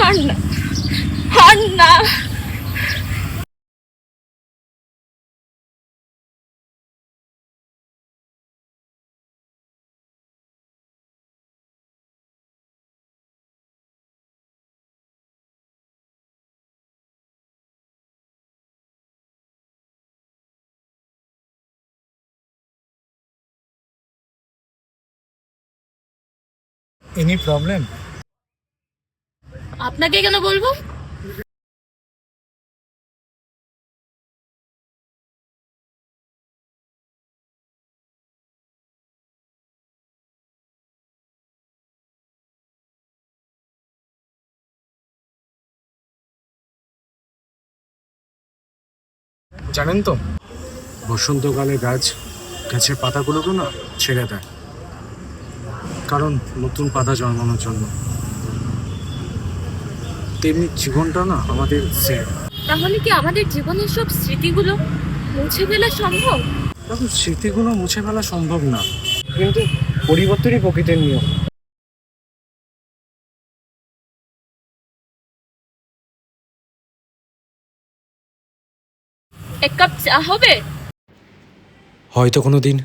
আর না, আর না। Any problem? আপনাকে কেন বলবো? জানেন তো, বসন্তকালে গাছের পাতাগুলোকে না ছেড়ে দেয়, কারণ নতুন পাতা জন্মানোর জন্য। তেমনি জীবনটা না আমাদের সেম। তাহলে কি আমাদের জীবনের সব স্মৃতিগুলো মুছে ফেলা সম্ভব? দেখো, স্মৃতিগুলো মুছে ফেলা সম্ভব না, কিন্তু পরিবর্তনই প্রকৃতির নিয়ম। এক কাপ চা হবে? হয়তো কোনো দিন